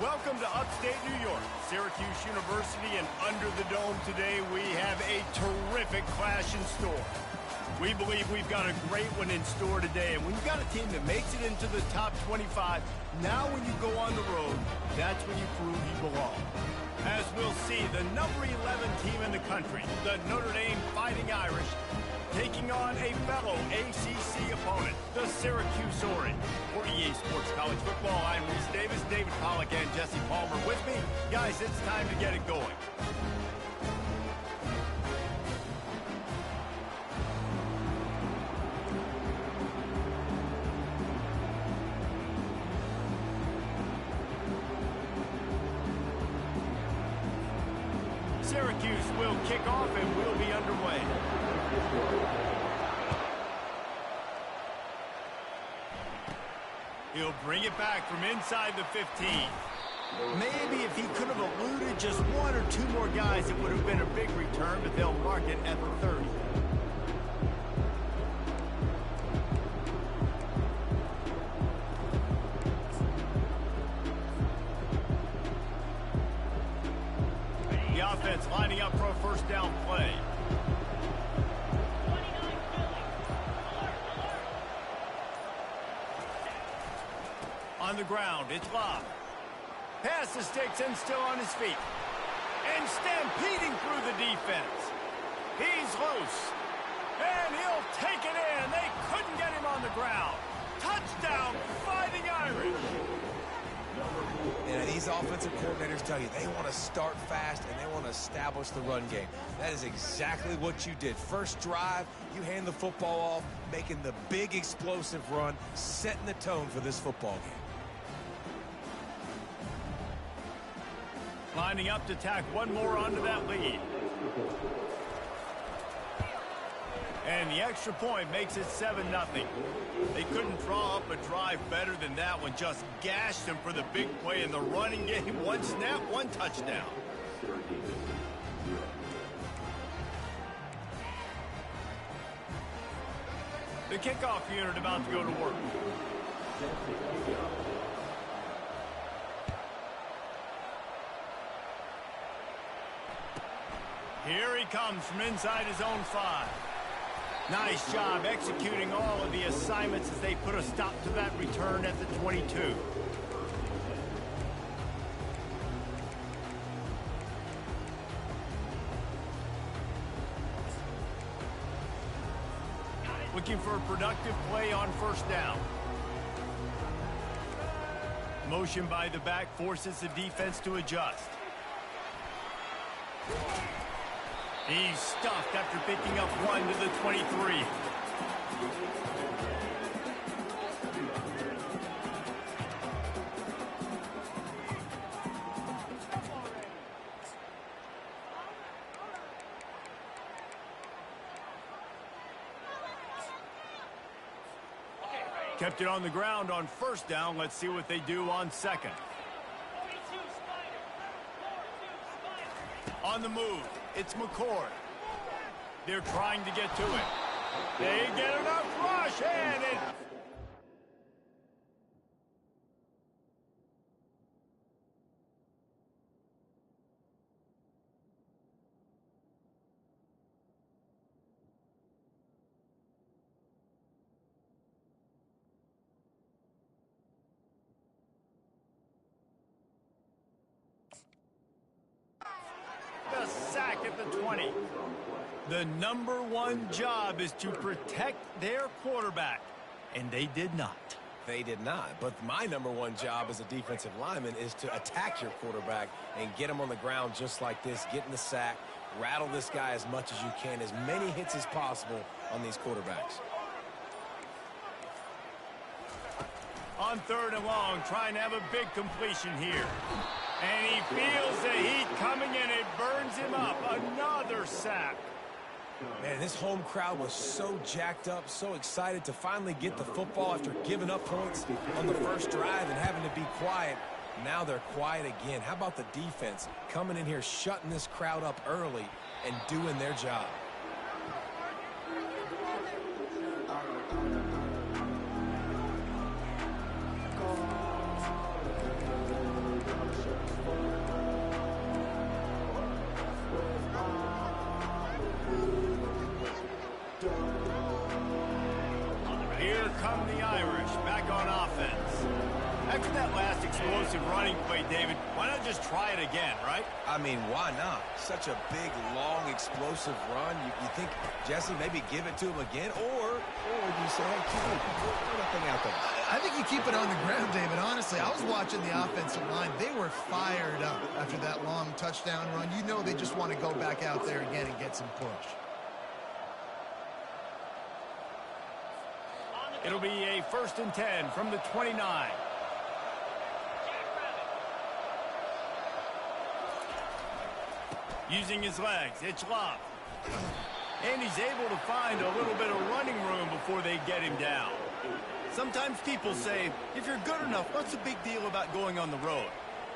Welcome to upstate New York, Syracuse University, and under the dome today we have a terrific clash in store. We believe we've got a great one in store today, and when you've got a team that makes it into the top 25, now when you go on the road, that's when you prove you belong. As we'll see, the number 11 team in the country, the Notre Dame Fighting Irish, taking on a fellow ACC opponent, the Syracuse Orange. For EA Sports College Football, I'm Reese Davis, David Pollack, and Jesse Palmer with me. Guys, it's time to get it going. Syracuse will kick off and we'll be underway. He'll bring it back from inside the 15. Maybe if he could have eluded just one or two more guys, it would have been a big return, but they'll mark it at the 30. The offense lining up for a first down play. On the ground, it's Lob. Past the sticks and still on his feet. And stampeding through the defense. He's loose. And he'll take it in. They couldn't get him on the ground. Touchdown, Fighting Irish. And these offensive coordinators tell you they want to start fast and they want to establish the run game. That is exactly what you did. First drive, you hand the football off, making the big explosive run, setting the tone for this football game. Lining up to tack one more onto that lead. And the extra point makes it 7-0. They couldn't draw up a drive better than that one. Just gashed them for the big play in the running game. One snap, one touchdown. The kickoff unit about to go to work. Here he comes from inside his own 5. Nice job executing all of the assignments as they put a stop to that return at the 22. Looking for a productive play on first down. Motion by the back forces the defense to adjust. He's stuffed after picking up one to the 23. Kept it on the ground on first down. Let's see what they do on second. On the move, it's McCord. They're trying to get to it. They get enough rush, and it... The sack at the 20. The number one job is to protect their quarterback, and they did not. They did not, but my number one job as a defensive lineman is to attack your quarterback and get him on the ground just like this, get in the sack, rattle this guy as much as you can, as many hits as possible on these quarterbacks. On third and long, trying to have a big completion here. And he feels the heat coming in. It burns him up. Another sack. Man, this home crowd was so jacked up, so excited to finally get the football after giving up points on the first drive and having to be quiet. Now they're quiet again. How about the defense coming in here, shutting this crowd up early and doing their job? Irish back on offense. After that last explosive running play, David, why not just try it again, right? I mean, why not? Such a big, long, explosive run. You think, Jesse, maybe give it to him again? Or do you say, hey, keep it, throw that thing out there? I think you keep it on the ground, David. Honestly, I was watching the offensive line. They were fired up after that long touchdown run. You know they just want to go back out there again and get some push. It'll be a 1st and 10 from the 29. Using his legs, it's Love. And he's able to find a little bit of running room before they get him down. Sometimes people say, if you're good enough, what's the big deal about going on the road?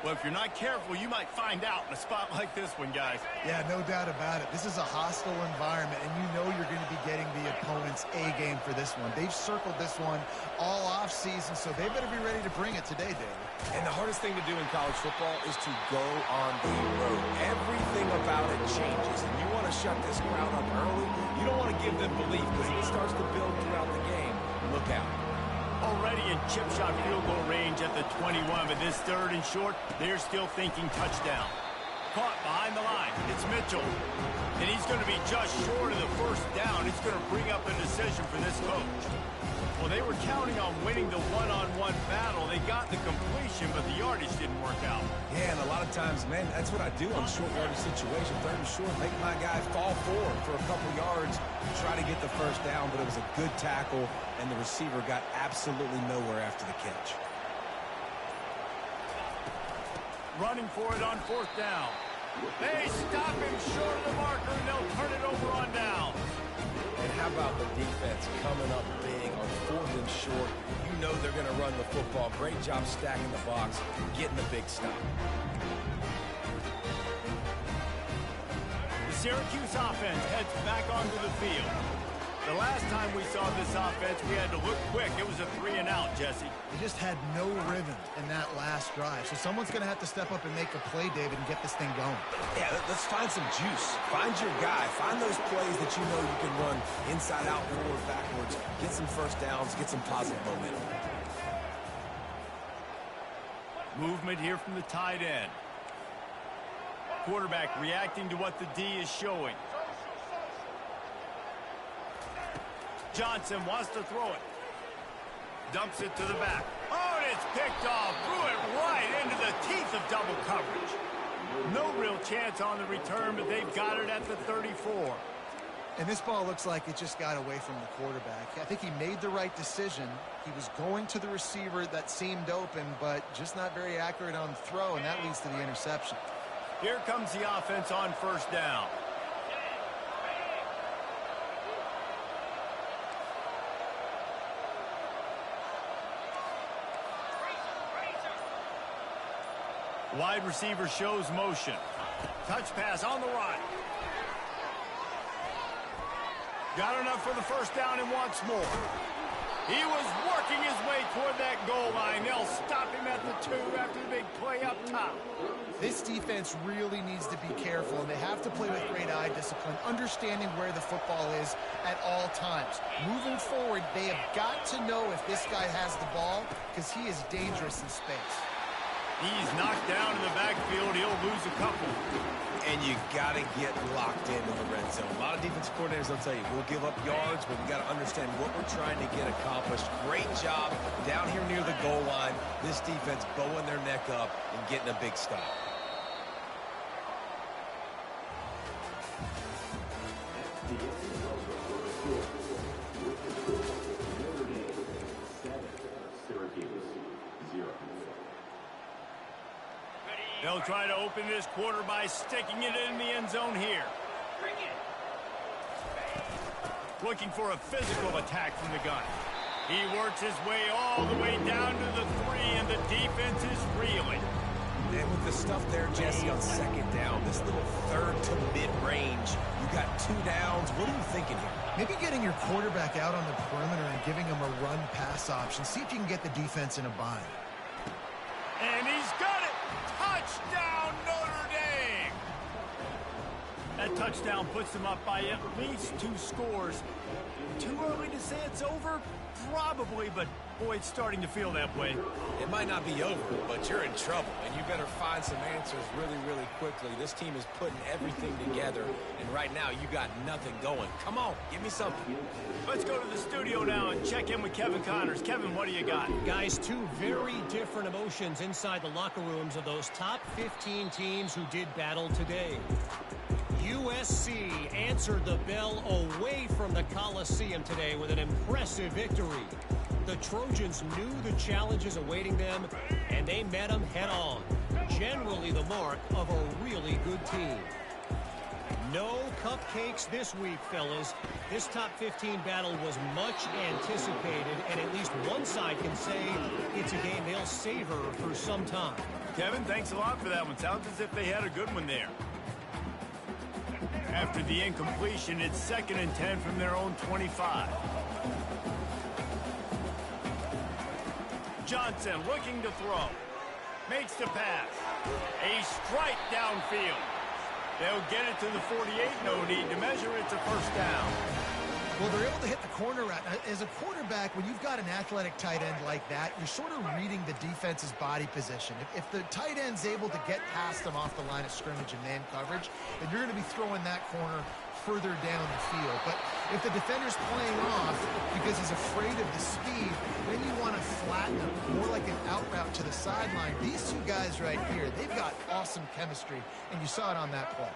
Well, if you're not careful, you might find out in a spot like this one, guys. Yeah, no doubt about it. This is a hostile environment, and you know you're going to be getting the opponent's A-game for this one. They've circled this one all off-season, so they better be ready to bring it today, David. And the hardest thing to do in college football is to go on the road. Everything about it changes, and you want to shut this crowd up early. You don't want to give them belief, because if it starts to build throughout the game, look out. Already in chip shot field goal range at the 21, but this 3rd and short, they're still thinking touchdown. Caught behind the line. It's Mitchell. And he's going to be just short of the 1st down. It's going to bring up a decision for this coach. Well, they were counting on winning the one-on-one battle. They got the completion, but the yardage didn't work out. Yeah, and a lot of times, man, that's what I do on short yardage situation. 3rd and short, make my guy fall forward for a couple yards, try to get the 1st down, but it was a good tackle, and the receiver got absolutely nowhere after the catch. Running for it on 4th down. They stop him short of the marker, and they'll turn it over on down. And how about the defense coming up big on 4th and short? You know they're going to run the football. Great job stacking the box, getting the big stop. The Syracuse offense heads back onto the field. The last time we saw this offense, we had to look quick. It was a 3-and-out, Jesse. They just had no rhythm in that last drive. So someone's going to have to step up and make a play, David, and get this thing going. Yeah, let's find some juice. Find your guy. Find those plays that you know you can run inside out, forward, backwards. Get some 1st downs. Get some positive momentum. Movement here from the tight end. Quarterback reacting to what the D is showing. Johnson wants to throw it. Dumps it to the back. Oh, and it's picked off. Threw it right into the teeth of double coverage. No real chance on the return, but they've got it at the 34. And this ball looks like it just got away from the quarterback. I think he made the right decision. He was going to the receiver that seemed open, but just not very accurate on the throw, and that leads to the interception. Here comes the offense on 1st down. Wide receiver shows motion. Touch pass on the right. Got enough for the 1st down and wants more. He was working his way toward that goal line. They'll stop him at the 2 after the big play up top. This defense really needs to be careful, and they have to play with great eye discipline, understanding where the football is at all times. Moving forward, they have got to know if this guy has the ball, because he is dangerous in space. He's knocked down in the backfield. He'll lose a couple. And you got to get locked into the red zone. A lot of defensive coordinators will tell you, we'll give up yards, but we got to understand what we're trying to get accomplished. Great job down here near the goal line. This defense bowing their neck up and getting a big stop. They'll try to open this quarter by sticking it in the end zone here. Looking for a physical attack from the gun. He works his way all the way down to the 3, and the defense is reeling. And with the stuff there, Jesse, on 2nd down, this little 3rd to mid-range, you got 2 downs. What are you thinking here? Maybe getting your quarterback out on the perimeter and giving him a run-pass option. See if you can get the defense in a bind. And he's got it! Touchdown, Notre Dame! That touchdown puts them up by at least 2 scores. Too early to say it's over? Probably, but Boy, it's starting to feel that way. It might not be over, but you're in trouble, and you better find some answers really, really quickly. This team is putting everything together, and right now you got nothing going. Come on, give me something. Let's go to the studio now and check in with Kevin Connors. Kevin, what do you got? Guys, two very different emotions inside the locker rooms of those top 15 teams who did battle today. USC answered the bell away from the Coliseum today with an impressive victory. The Trojans knew the challenges awaiting them, and they met them head-on. Generally the mark of a really good team. No cupcakes this week, fellas. This top 15 battle was much anticipated, and at least one side can say it's a game they'll savor for some time. Kevin, thanks a lot for that one. Sounds as if they had a good one there. After the incompletion, it's 2nd and 10 from their own 25. Johnson looking to throw. Makes the pass. A strike downfield. They'll get it to the 48. No need to measure. It's a first down. Well, they're able to hit the corner route. As a quarterback, when you've got an athletic tight end like that, you're sort of reading the defense's body position. If the tight end's able to get past them off the line of scrimmage and man coverage, then you're going to be throwing that corner further down the field. But if the defender's playing off because he's afraid of the speed, then you want to flatten him, more like an out route to the sideline. These two guys right here, they've got awesome chemistry, and you saw it on that play.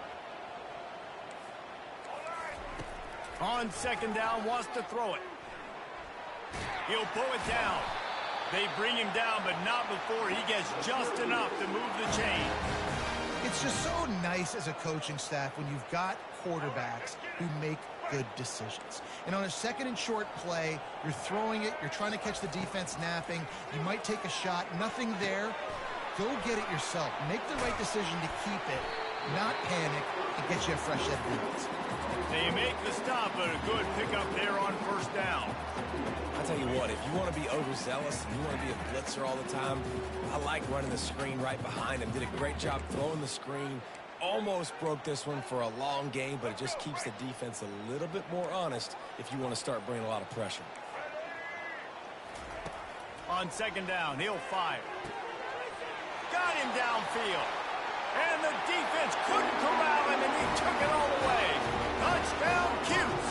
On 2nd down, wants to throw it. He'll pull it down. They bring him down, but not before he gets just enough to move the chain. It's just so nice as a coaching staff when you've got quarterbacks who make good decisions. And on a 2nd and short play, you're throwing it, you're trying to catch the defense napping, you might take a shot, nothing there. Go get it yourself. Make the right decision to keep it, not panic, and get you a fresh set of defense. They make the stop, but a good pickup there on 1st down. I'll tell you what, if you want to be overzealous and you want to be a blitzer all the time, I like running the screen right behind him. Did a great job throwing the screen. Almost broke this one for a long game, but it just keeps the defense a little bit more honest if you want to start bringing a lot of pressure. On 2nd down, he'll fire. Got him downfield. And the defense couldn't corral him, and he took it all the way. Touchdown, Cuse.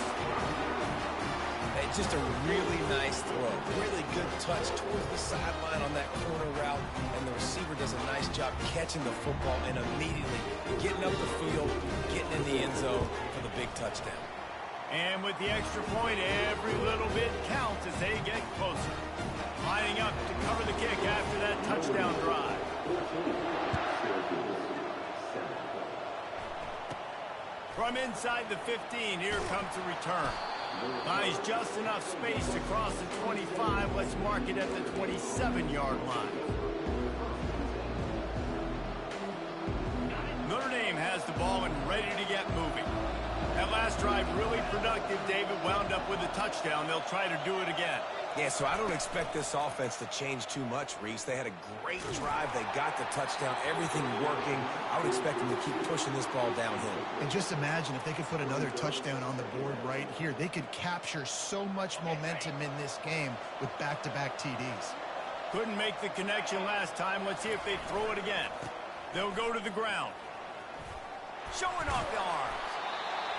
It's just a really nice throw. Really good touch towards the sideline on that corner route, and the receiver does a nice job catching the football and immediately getting up the field, getting in the end zone for the big touchdown. And with the extra point, every little bit counts as they get closer. Lining up to cover the kick after that touchdown drive. From inside the 15, here comes the return. Buys just enough space to cross the 25. Let's mark it at the 27-yard line. Notre Dame has the ball and ready to get moving. That last drive really productive. David wound up with a touchdown. They'll try to do it again. Yeah, so I don't expect this offense to change too much, Reese. They had a great drive. They got the touchdown. Everything working. I would expect them to keep pushing this ball downhill. And just imagine if they could put another touchdown on the board right here. They could capture so much momentum in this game with back-to-back TDs. Couldn't make the connection last time. Let's see if they throw it again. They'll go to the ground. Showing off the arms.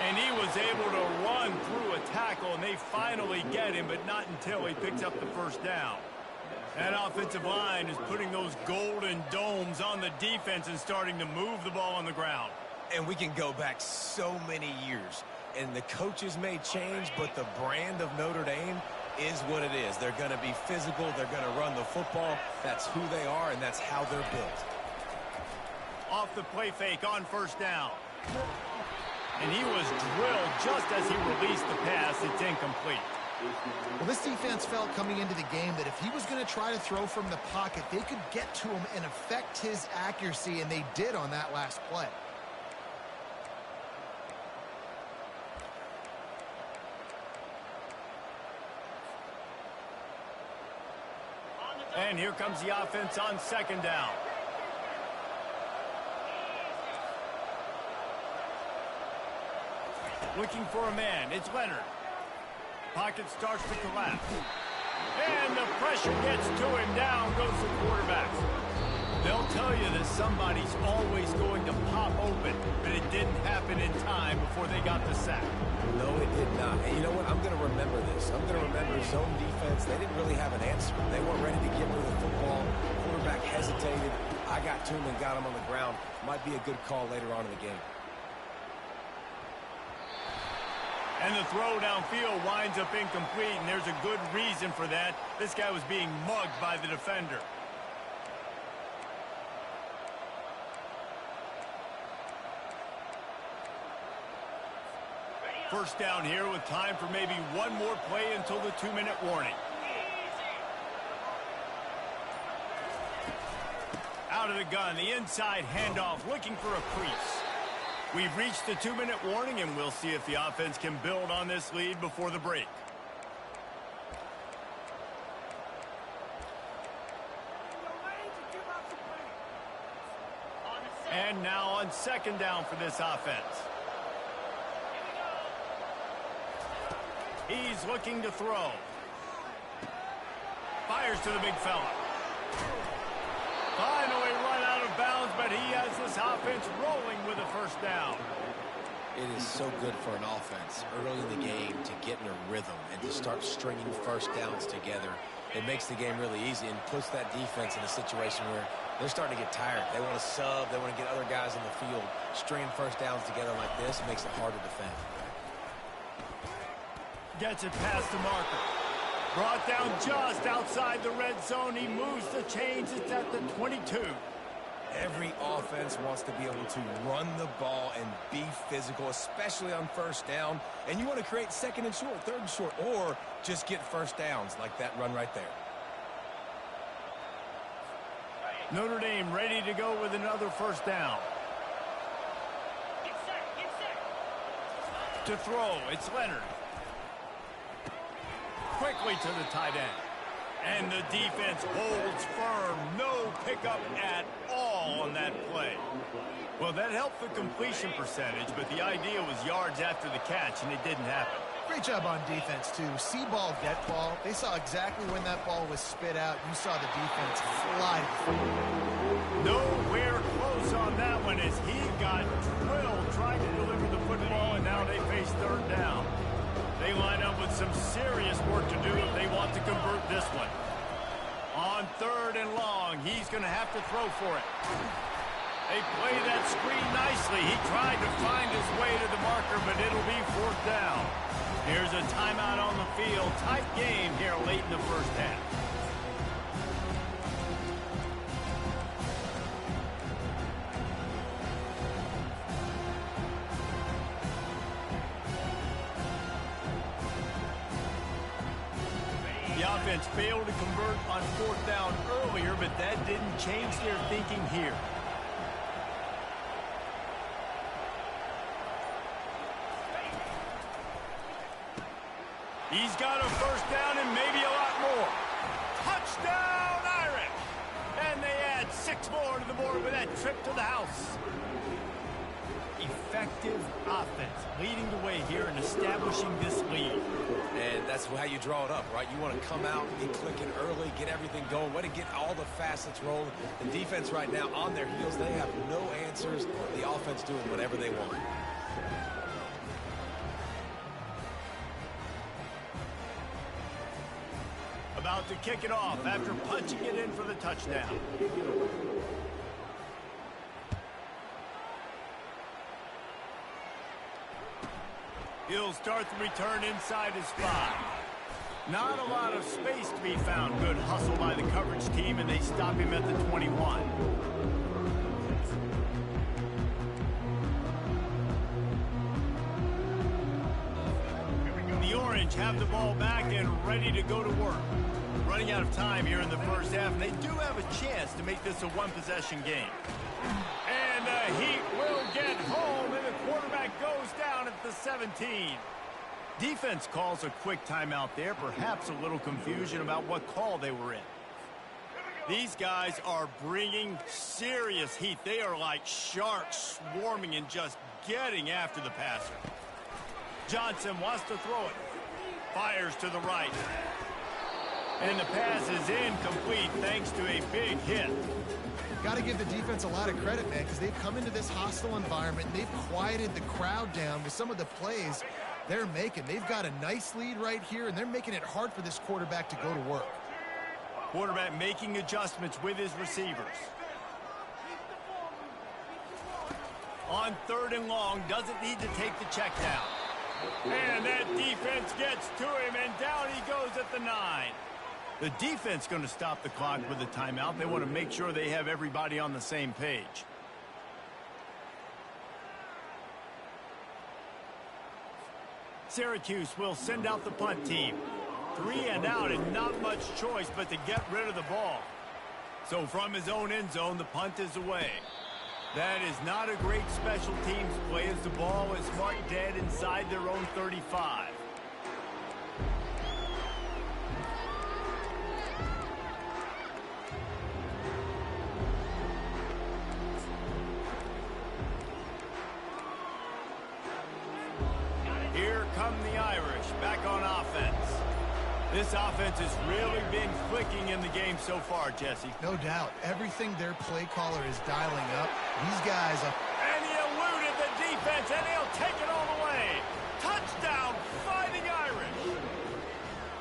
And he was able to run through a tackle, and they finally get him, but not until he picks up the first down. That offensive line is putting those golden domes on the defense and starting to move the ball on the ground. And we can go back so many years. And the coaches may change, but the brand of Notre Dame is what it is. They're going to be physical. They're going to run the football. That's who they are, and that's how they're built. Off the play fake on 1st down. And he was drilled just as he released the pass. It's incomplete. Well, this defense felt coming into the game that if he was going to try to throw from the pocket, they could get to him and affect his accuracy, and they did on that last play. And here comes the offense on 2nd down. Looking for a man. It's Leonard. Pocket starts to collapse. And the pressure gets to him. Down goes the quarterback. They'll tell you that somebody's always going to pop open, but it didn't happen in time before they got the sack. No, it did not. And you know what? I'm going to remember this. I'm going to remember zone defense. They didn't really have an answer. They weren't ready to get rid of the football. Quarterback hesitated. I got to him and got him on the ground. Might be a good call later on in the game. And the throw downfield winds up incomplete, and there's a good reason for that. This guy was being mugged by the defender. First down here with time for maybe one more play until the 2-minute warning. Out of the gun, the inside handoff, looking for a crease. We've reached the 2-minute warning, and we'll see if the offense can build on this lead before the break. And now on second down for this offense. He's looking to throw. Fires to the big fella. Finally run out of bounds, but he has this offense rolling with a first down. It is so good for an offense early in the game to get in a rhythm and to start stringing first downs together. It makes the game really easy and puts that defense in a situation where they're starting to get tired. They want to sub. They want to get other guys on the field. Stringing first downs together like this makes it hard to defend. Gets it past the marker. Brought down just outside the red zone. He moves the chains. It's at the 22. Every offense wants to be able to run the ball and be physical, especially on first down. And you want to create second and short, third and short, or just get first downs like that run right there. Notre Dame ready to go with another first down. Get set. To throw, it's Leonard. Quickly to the tight end. And the defense holds firm. No pickup at all on that play. Well, that helped the completion percentage, but the idea was yards after the catch, and it didn't happen. Great job on defense, too. See ball, get ball. They saw exactly when that ball was spit out. You saw the defense fly. Nowhere close on that one as he got drilled trying to deliver the football, and now they face third down. They line up with some serious work to do if they want to convert this one. On third and long, he's going to have to throw for it. They play that screen nicely. He tried to find his way to the marker, but it'll be fourth down. Here's a timeout on the field. Tight game here late in the first half. The offense failed to convert on fourth down earlier, but that didn't change their thinking here. He's got a first down and maybe a lot more. Touchdown, Irish! And they add 6 more to the board with that trip to the house. Effective offense leading the way here and establishing this lead. And that's how you draw it up, right? You want to come out, be clicking early, get everything going, way to get all the facets rolling. The defense right now on their heels, they have no answers. The offense doing whatever they want. About to kick it off after punching it in for the touchdown. He'll start the return inside his 5. Not a lot of space to be found. Good hustle by the coverage team, and they stop him at the 21. The Orange have the ball back and ready to go to work. Running out of time here in the first half, and they do have a chance to make this a one-possession game. And the Heat will get home, and the quarterback goes down at the 17. Defense calls a quick timeout there, perhaps a little confusion about what call they were in. These guys are bringing serious heat. They are like sharks swarming and just getting after the passer. Johnson wants to throw it. Fires to the right. And the pass is incomplete thanks to a big hit. Got to give the defense a lot of credit, man, because they've come into this hostile environment. And they've quieted the crowd down with some of the plays they're making. They've got a nice lead right here, and they're making it hard for this quarterback to go to work. Quarterback making adjustments with his receivers. On 3rd and long, doesn't need to take the check down. And that defense gets to him, and down he goes at the 9. The defense going to stop the clock with a timeout. They want to make sure they have everybody on the same page. Syracuse will send out the punt team. 3 and out, and not much choice but to get rid of the ball. So from his own end zone, the punt is away. That is not a great special teams play as the ball is marked dead inside their own 35. Here come the Irish back on offense. This offense has really been clicking in the game so far, Jesse. No doubt. Everything their play caller is dialing up. These guys are... And he eluded the defense, and he'll take it all the way. Touchdown, Fighting Irish.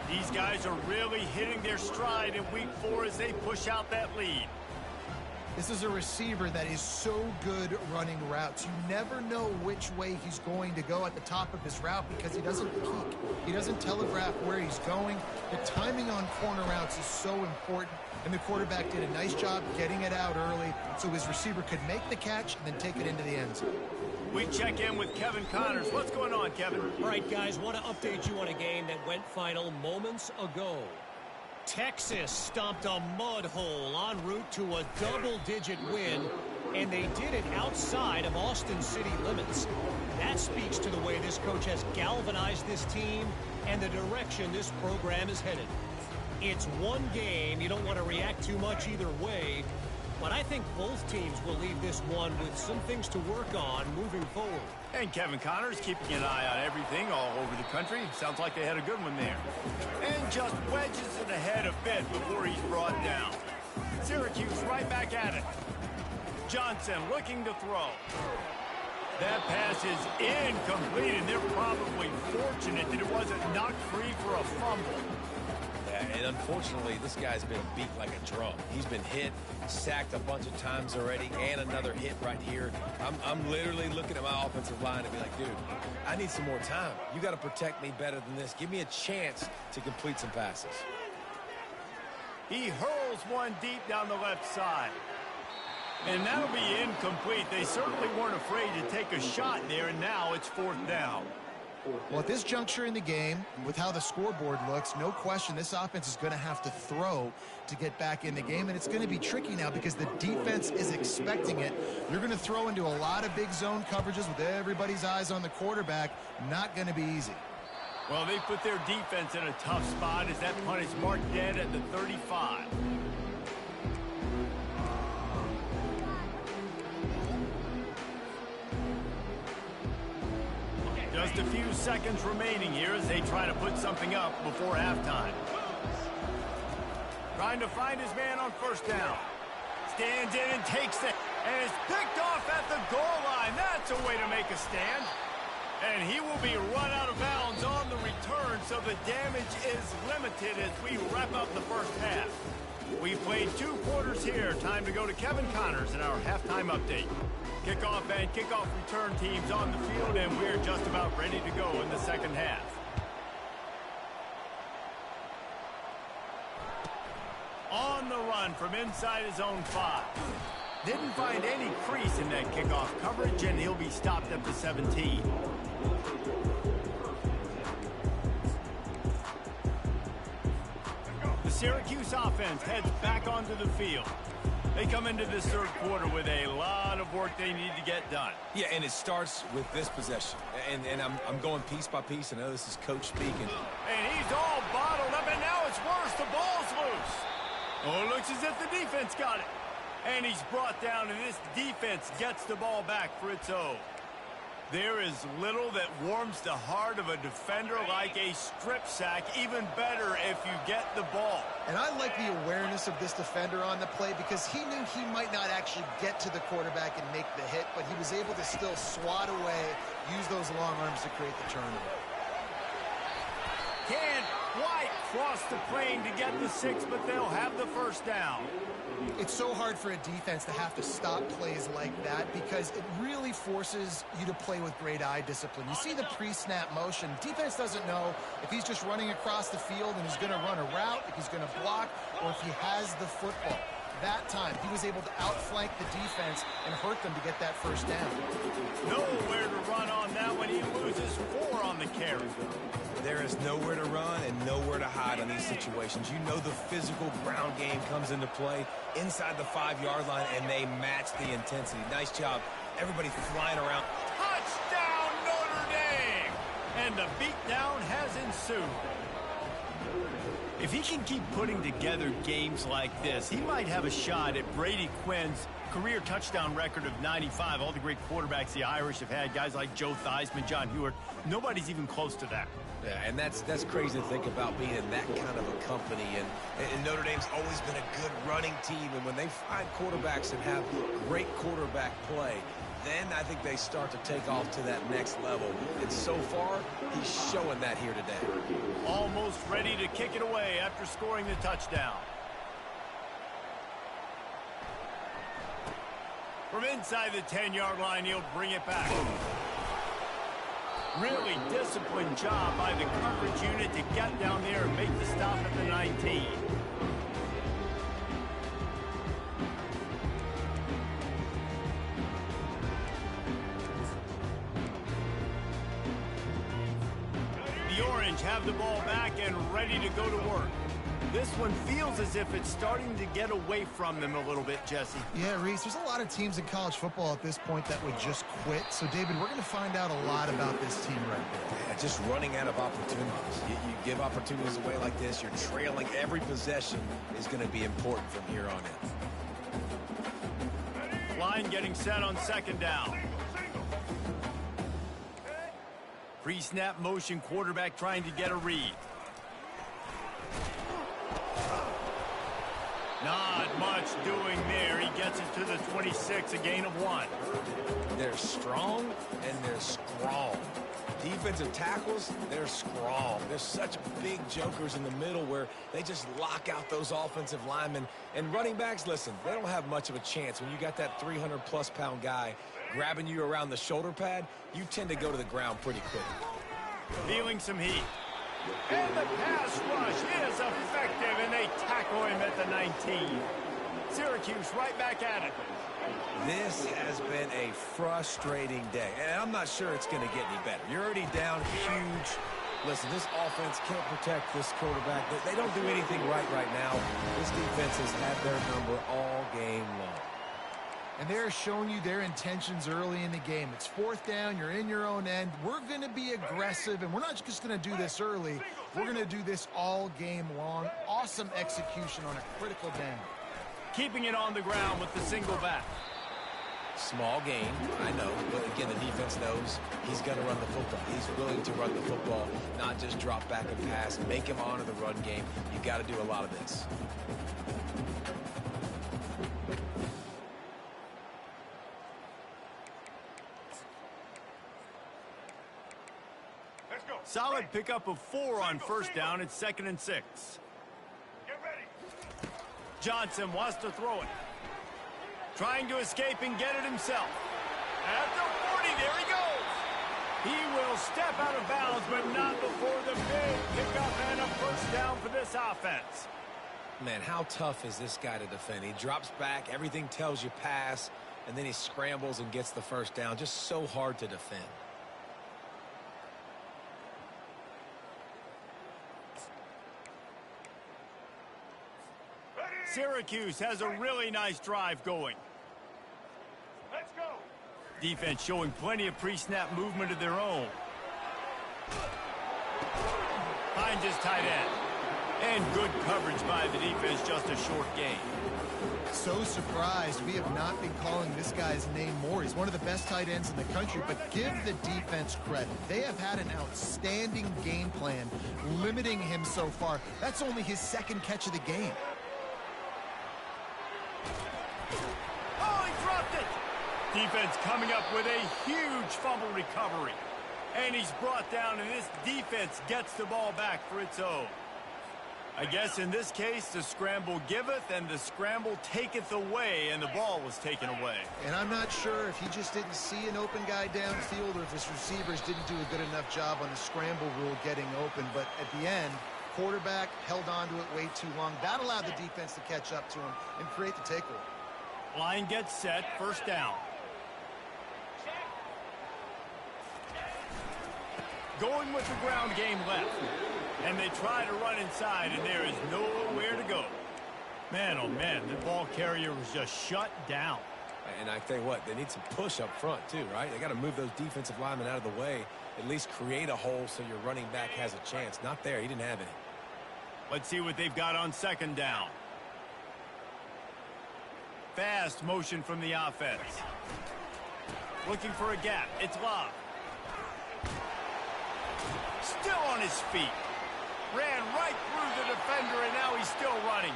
These guys are really hitting their stride in week 4 as they push out that lead. This is a receiver that is so good running routes. You never know which way he's going to go at the top of his route because he doesn't peek. He doesn't telegraph where he's going. The timing on corner routes is so important, and the quarterback did a nice job getting it out early so his receiver could make the catch and then take it into the end zone. We check in with Kevin Connors. What's going on, Kevin? All right, guys, want to update you on a game that went final moments ago. Texas stomped a mud hole en route to a double-digit win, and they did it outside of Austin city limits. That speaks to the way this coach has galvanized this team and the direction this program is headed. It's one game. You don't want to react too much either way, but I think both teams will leave this one with some things to work on moving forward. And Kevin Connors keeping an eye on everything all over the country. Sounds like they had a good one there. And just wedges it ahead a bit before he's brought down. Syracuse right back at it. Johnson looking to throw. That pass is incomplete, and they're probably fortunate that it wasn't knocked free for a fumble. And unfortunately, this guy's been beat like a drum. He's been hit, sacked a bunch of times already, and another hit right here. I'm literally looking at my offensive line and be like, dude, I need some more time. You got to protect me better than this. Give me a chance to complete some passes. He hurls one deep down the left side. And that'll be incomplete. They certainly weren't afraid to take a shot there, and now it's 4th down. Well, at this juncture in the game, with how the scoreboard looks, no question this offense is going to have to throw to get back in the game, and it's going to be tricky now because the defense is expecting it. You're going to throw into a lot of big zone coverages with everybody's eyes on the quarterback. Not going to be easy. Well, they put their defense in a tough spot as that punt is marked dead at the 35. Just a few seconds remaining here as they try to put something up before halftime. Trying to find his man on 1st down. Stands in and takes it. And is picked off at the goal line. That's a way to make a stand. And he will be run out of bounds on the return, so the damage is limited as we wrap up the 1st half. We've played 2 quarters here. Time to go to Kevin Connors in our halftime update. Kickoff and kickoff return teams on the field, and we're just about ready to go in the 2nd half. On the run from inside his own 5. Didn't find any crease in that kickoff coverage, and he'll be stopped at the 17. The Syracuse offense heads back onto the field. They come into this 3rd quarter with a lot of work they need to get done. Yeah, and it starts with this possession. And I'm going piece by piece. I know this is coach speaking. And he's all bottled up, and now it's worse. The ball's loose. Oh, it looks as if the defense got it. And he's brought down, and this defense gets the ball back for its own. There is little that warms the heart of a defender like a strip sack. Even better if you get the ball. And I like the awareness of this defender on the play because he knew he might not actually get to the quarterback and make the hit, but he was able to still swat away, use those long arms to create the turnover. Can't quite cross the plane to get the 6, but they'll have the first down. It's so hard for a defense to have to stop plays like that because it really forces you to play with great eye discipline. You see the pre-snap motion. Defense doesn't know if he's just running across the field and he's going to run a route, if he's going to block, or if he has the football. That time, he was able to outflank the defense and hurt them to get that first down. Nowhere to run on that one. He loses 4 on the carry. There is nowhere to run and nowhere to hide on these situations. You know the physical ground game comes into play inside the 5-yard line, and they match the intensity. Nice job. Everybody flying around. Touchdown, Notre Dame! And the beatdown has ensued. If he can keep putting together games like this, he might have a shot at Brady Quinn's career touchdown record of 95. All the great quarterbacks the Irish have had, guys like Joe Theismann, John Hewart, nobody's even close to that. Yeah, and that's crazy to think about being in that kind of a company. And Notre Dame's always been a good running team. And when they find quarterbacks that have great quarterback play, then I think they start to take off to that next level. And so far, he's showing that here today. Almost ready to kick it away after scoring the touchdown. From inside the 10-yard line, he'll bring it back. Really disciplined job by the coverage unit to get down there and make the stop at the 19. The Orange have the ball back and ready to go to work. This one feels as if it's starting to get away from them a little bit, Jesse. Yeah, Reese, there's a lot of teams in college football at this point that would just quit. So, David, we're going to find out a lot about this team right now. Yeah, just running out of opportunities. You give opportunities away like this, you're trailing. Every possession is going to be important from here on in. Line getting set on second down. Pre-snap motion, quarterback trying to get a read. Not much doing there. He gets it to the 26, a gain of 1. They're strong and they're strong. Defensive tackles, they're strong. They're such big jokers in the middle where they just lock out those offensive linemen. And running backs, listen, they don't have much of a chance. When you got that 300-plus pound guy grabbing you around the shoulder pad, you tend to go to the ground pretty quick. Feeling some heat. And the pass rush is effective, and they tackle him at the 19. Syracuse right back at it. This has been a frustrating day, and I'm not sure it's going to get any better. You're already down huge. Listen, this offense can't protect this quarterback. They don't do anything right now. This defense has had their number all game long. And they're showing you their intentions early in the game. It's 4th down. You're in your own end. We're going to be aggressive, and we're not just going to do this early. We're going to do this all game long. Awesome execution on a critical down. Keeping it on the ground with the single back. Small gain, I know, but again, the defense knows he's going to run the football. He's willing to run the football, not just drop back and pass, make him honor the run game. You got to do a lot of this. Solid pickup of 4 on first down. It's 2nd and 6. Get ready. Johnson wants to throw it. Trying to escape and get it himself. At the 40, there he goes. He will step out of bounds, but not before the big pickup and a first down for this offense. Man, how tough is this guy to defend? He drops back, everything tells you pass, and then he scrambles and gets the first down. Just so hard to defend. Syracuse has a really nice drive going. Let's go. Defense showing plenty of pre-snap movement of their own. Finds his tight end. And good coverage by the defense, just a short gain. So surprised we have not been calling this guy's name more. He's one of the best tight ends in the country, but give the defense credit. They have had an outstanding game plan limiting him so far. That's only his second catch of the game. Oh, he dropped it! Defense coming up with a huge fumble recovery. And he's brought down, and this defense gets the ball back for its own. I guess in this case, the scramble giveth and the scramble taketh away, and the ball was taken away. And I'm not sure if he just didn't see an open guy downfield or if his receivers didn't do a good enough job on the scramble rule getting open. But at the end, quarterback held on to it way too long. That allowed the defense to catch up to him and create the takeaway. Line gets set, first down. Going with the ground game left. And they try to run inside, and there is nowhere to go. Man, oh man, the ball carrier was just shut down. And I tell you what, they need some push up front too, right? They got to move those defensive linemen out of the way, at least create a hole so your running back has a chance. Not there, he didn't have any. Let's see what they've got on second down. Fast motion from the offense. Looking for a gap, it's Love. Still on his feet. Ran right through the defender, and now he's still running.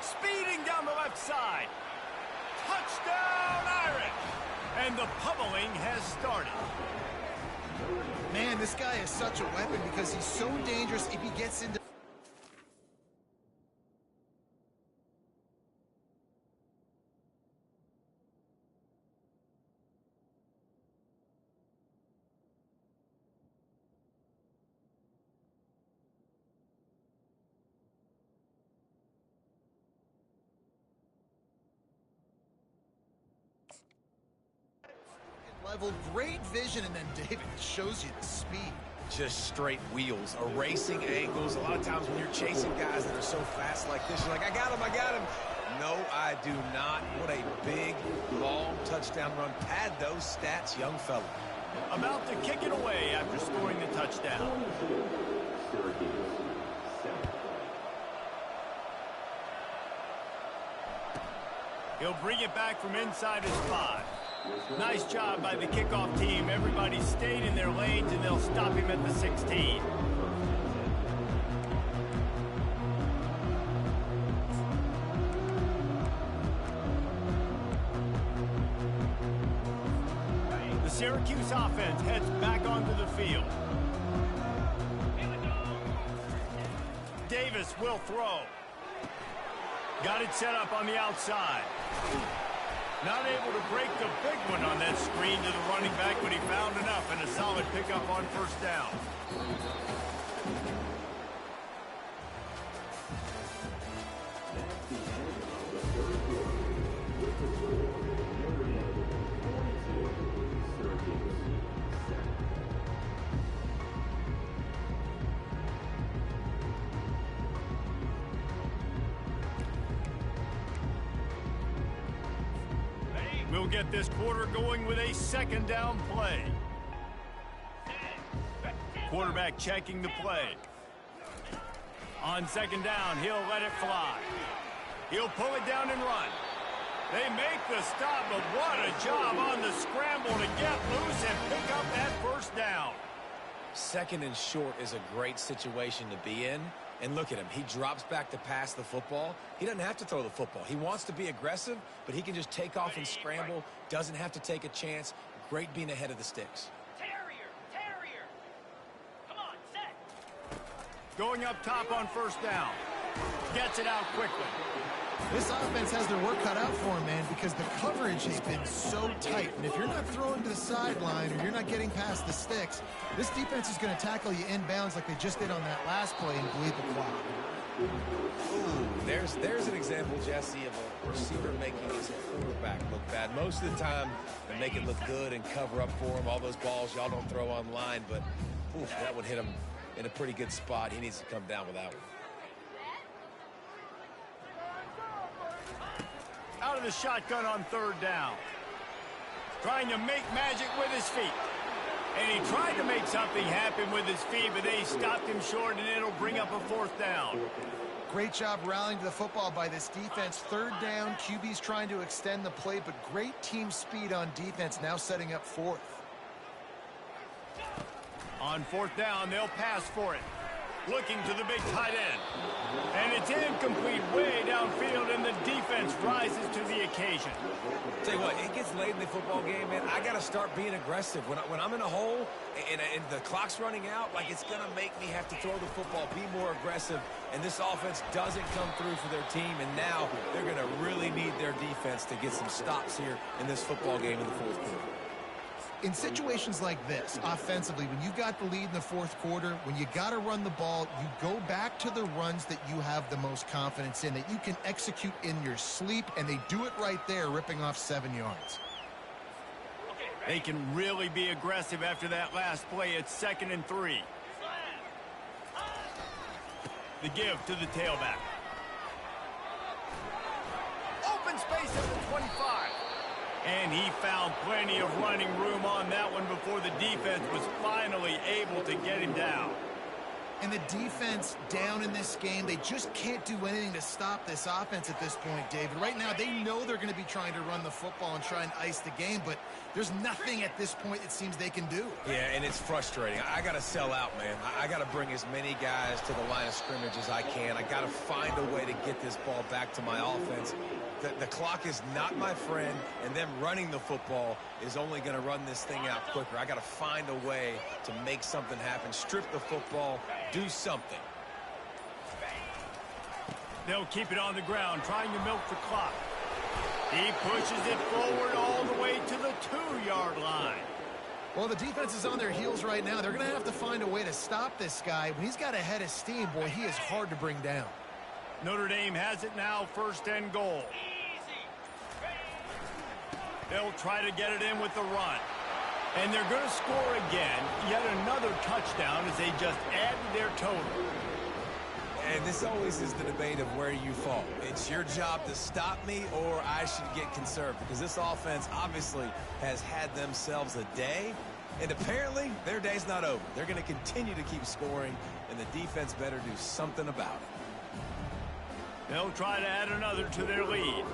Speeding down the left side. Touchdown, Irish! And the pummeling has started. Man, this guy is such a weapon because he's so dangerous if he gets into... level, great vision, and then David shows you the speed. Just straight wheels, erasing angles. A lot of times when you're chasing guys that are so fast like this, you're like, I got him. No, I do not. What a big, long touchdown run. Pad those stats, young fella. About to kick it away after scoring the touchdown. He'll bring it back from inside his 5. Nice job by the kickoff team. Everybody stayed in their lanes, and they'll stop him at the 16. The Syracuse offense heads back onto the field. Davis will throw. Got it set up on the outside. Not able to break the big one on that screen to the running back, but he found enough and a solid pickup on first down. We'll get this quarter going with a second down play. Quarterback checking the play. On second down, he'll let it fly. He'll pull it down and run. They make the stop, but what a job on the scramble to get loose and pick up that first down. Second and short is a great situation to be in. And look at him. He drops back to pass the football. He doesn't have to throw the football. He wants to be aggressive, but he can just take off and scramble. Doesn't have to take a chance. Great being ahead of the sticks. Terrier. Come on, set. Going up top on first down. Gets it out quickly. This offense has their work cut out for him, man, because the coverage has been so tight. And if you're not throwing to the sideline or you're not getting past the sticks, this defense is going to tackle you inbounds like they just did on that last play and bleed the clock. Ooh, there's an example, Jesse, of a receiver making his quarterback look bad. Most of the time, they make it look good and cover up for him. All those balls y'all don't throw online, but ooh, that would hit him in a pretty good spot. He needs to come down with that one. Out of the shotgun on third down. Trying to make magic with his feet. And he tried to make something happen with his feet, but they stopped him short, and it'll bring up a 4th down. Great job rallying to the football by this defense. 3rd down, QB's trying to extend the play, but great team speed on defense, now setting up 4th. On 4th down, they'll pass for it. Looking to the big tight end. And it's incomplete way downfield, and the defense rises to the occasion. Tell you what, it gets late in the football game, man. I got to start being aggressive. When I'm in a hole and the clock's running out, like, it's going to make me have to throw the football, be more aggressive. And this offense doesn't come through for their team, and now they're going to really need their defense to get some stops here in this football game in the 4th quarter. In situations like this, offensively, when you got the lead in the 4th quarter, when you got to run the ball, you go back to the runs that you have the most confidence in, that you can execute in your sleep, and they do it right there, ripping off 7 yards. They can really be aggressive after that last play. It's 2nd and 3. The give to the tailback. Open space at the 25. And he found plenty of running room on that one before the defense was finally able to get him down. And the defense down in this game, they just can't do anything to stop this offense at this point, David. Right now, they know they're going to be trying to run the football and try and ice the game, but there's nothing at this point it seems they can do. Yeah, and it's frustrating. I got to sell out, man. I got to bring as many guys to the line of scrimmage as I can. I got to find a way to get this ball back to my offense. The clock is not my friend, and them running the football is only going to run this thing out quicker. I got to find a way to make something happen, strip the football, do something. They'll keep it on the ground, trying to milk the clock. He pushes it forward all the way to the 2-yard line. Well, the defense is on their heels right now. They're going to have to find a way to stop this guy. When he's got a head of steam, boy, he is hard to bring down. Notre Dame has it now, 1st and goal. They'll try to get it in with the run. And they're going to score again. Yet another touchdown as they just added their total. And this always is the debate of where you fall. It's your job to stop me, or I should get conserved. Because this offense obviously has had themselves a day. And apparently, their day's not over. They're going to continue to keep scoring, and the defense better do something about it. They'll try to add another to their lead.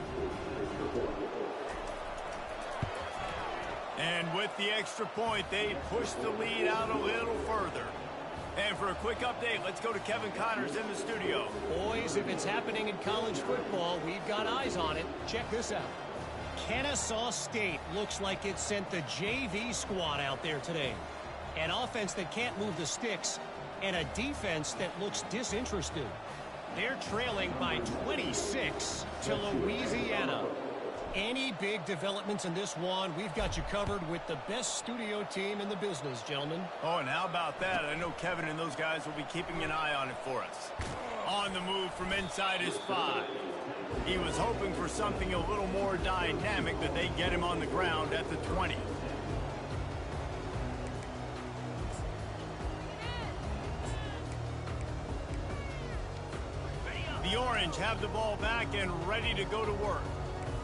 And with the extra point, they push the lead out a little further. And for a quick update, let's go to Kevin Connors in the studio. Boys, if it's happening in college football, we've got eyes on it. Check this out. Kennesaw State looks like it sent the JV squad out there today. An offense that can't move the sticks, and a defense that looks disinterested. They're trailing by 26 to Louisiana. Any big developments in this one, we've got you covered with the best studio team in the business, gentlemen. Oh, and how about that? I know Kevin and those guys will be keeping an eye on it for us. On the move from inside his 5. He was hoping for something a little more dynamic, but they get him on the ground at the 20. The Orange have the ball back and ready to go to work.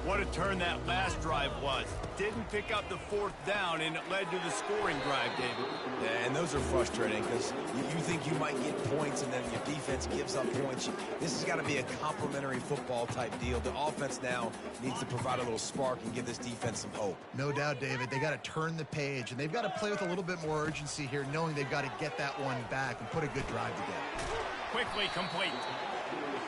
What a turn that last drive was. Didn't pick up the 4th down, and it led to the scoring drive, David. Yeah, and those are frustrating because you think you might get points, and then your defense gives up points. This has got to be a complimentary football type deal. The offense now needs to provide a little spark and give this defense some hope. No doubt, David. They got to turn the page, and they've got to play with a little bit more urgency here, knowing they've got to get that one back and put a good drive together. Quickly complete.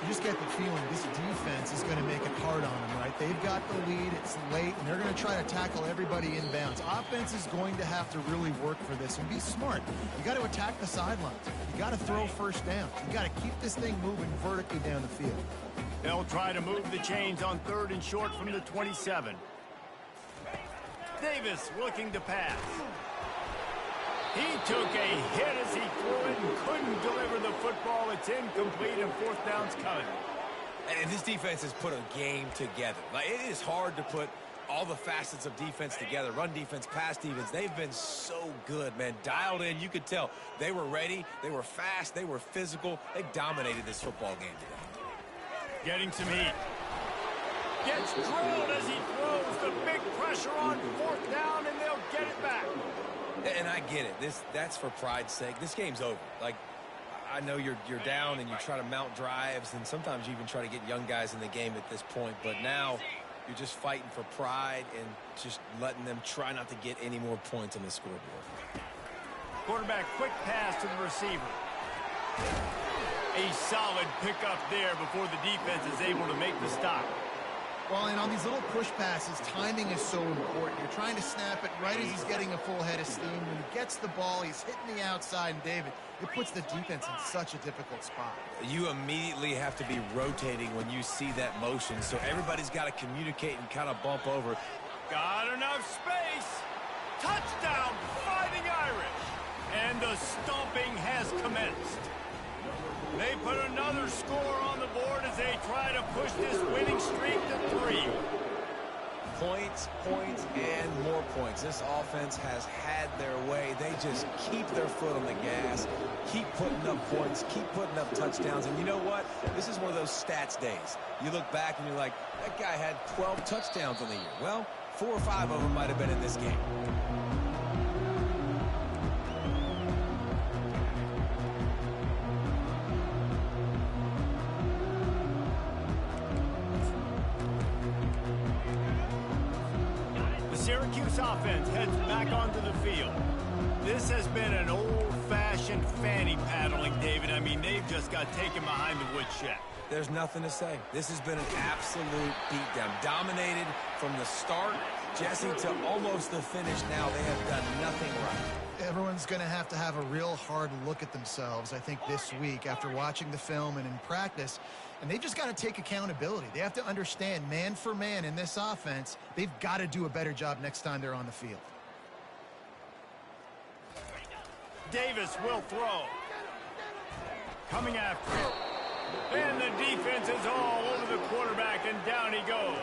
You just get the feeling this defense is going to make it hard on them, right? They've got the lead, it's late, and they're going to try to tackle everybody inbounds. Offense is going to have to really work for this and be smart. You got to attack the sidelines. You got to throw 1st down. You got to keep this thing moving vertically down the field. They'll try to move the chains on 3rd and short from the 27. Davis looking to pass. He took a hit as he threw it and couldn't deliver the football. It's incomplete, and 4th down's coming. And this defense has put a game together. Like, it is hard to put all the facets of defense together. Run defense, pass defense. They've been so good, man. Dialed in. You could tell they were ready. They were fast. They were physical. They dominated this football game today. Getting some heat. Gets drilled as he throws. The big pressure on 4th down, and they'll get it back. And I get it. That's for pride's sake. This game's over. Like, I know you're down and you try to mount drives, and sometimes you even try to get young guys in the game at this point. But now you're just fighting for pride and just letting them try not to get any more points on the scoreboard. Quarterback, quick pass to the receiver. A solid pickup there before the defense is able to make the stop. Well, and on these little push passes, timing is so important. You're trying to snap it right as he's getting a full head of steam. When he gets the ball, he's hitting the outside, and David, it puts the defense in such a difficult spot. You immediately have to be rotating when you see that motion, so everybody's got to communicate and kind of bump over. Got enough space. Touchdown, Fighting Irish. And the stomping has commenced. They put another score on the board as they try to push this winning streak to 3. Points, points, and more points. This offense has had their way. They just keep their foot on the gas, keep putting up points, keep putting up touchdowns. And you know what? This is one of those stats days. You look back and you're like, that guy had 12 touchdowns on the year. Well, 4 or 5 of them might have been in this game. Syracuse offense heads back onto the field. This has been an old-fashioned fanny paddling, David. I mean, they've just got taken behind the woodshed. There's nothing to say. This has been an absolute beatdown. Dominated from the start, Jesse, to almost the finish now. They have done nothing right. Everyone's going to have a real hard look at themselves, I think, this week after watching the film and in practice. And they've just got to take accountability. They have to understand, man for man in this offense, they've got to do a better job next time they're on the field. Davis will throw. Coming after him. And the defense is all over the quarterback, and down he goes.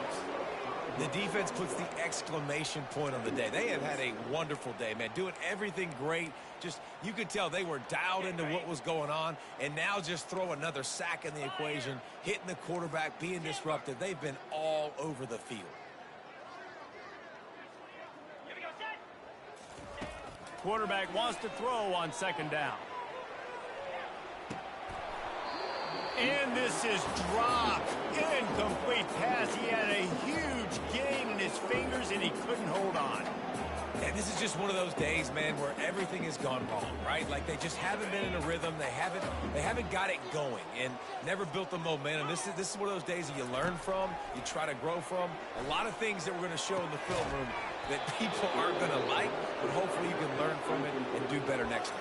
The defense puts the exclamation point on the day. They have had a wonderful day, man. Doing everything great. Just, you could tell they were dialed into what was going on. And now just throw another sack in the equation. Hitting the quarterback, being disruptive. They've been all over the field. Quarterback wants to throw on 2nd down. And this is dropped. Incomplete pass. He had a huge gain in his fingers, and he couldn't hold on. And this is just one of those days, man, where everything has gone wrong, right? Like they just haven't been in a rhythm. They haven't got it going and never built the momentum. This is one of those days that you learn from, you try to grow from. A lot of things that we're going to show in the film room that people aren't going to like, but hopefully you can learn from it and do better next time.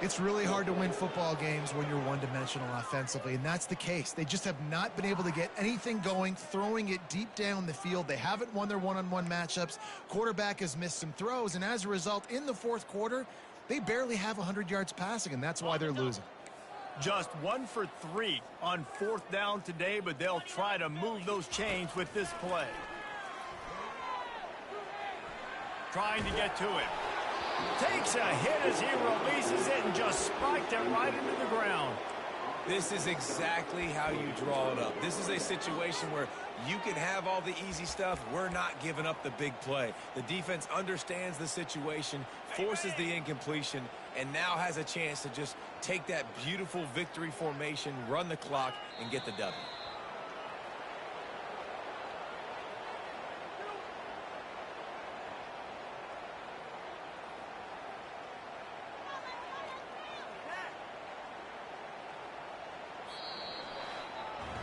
It's really hard to win football games when you're one-dimensional offensively, and that's the case. They just have not been able to get anything going, throwing it deep down the field. They haven't won their one-on-one matchups. Quarterback has missed some throws, and as a result, in the 4th quarter, they barely have 100 yards passing, and that's why they're losing. Just 1 for 3 on 4th down today, but they'll try to move those chains with this play. Trying to get to it. Takes a hit as he releases it and just spiked it right into the ground. This is exactly how you draw it up. This is a situation where you can have all the easy stuff. We're not giving up the big play. The defense understands the situation, forces the incompletion, and now has a chance to just take that beautiful victory formation, run the clock, and get the W.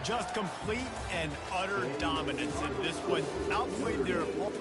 Just complete and utter dominance in this one. Outplayed their opponent.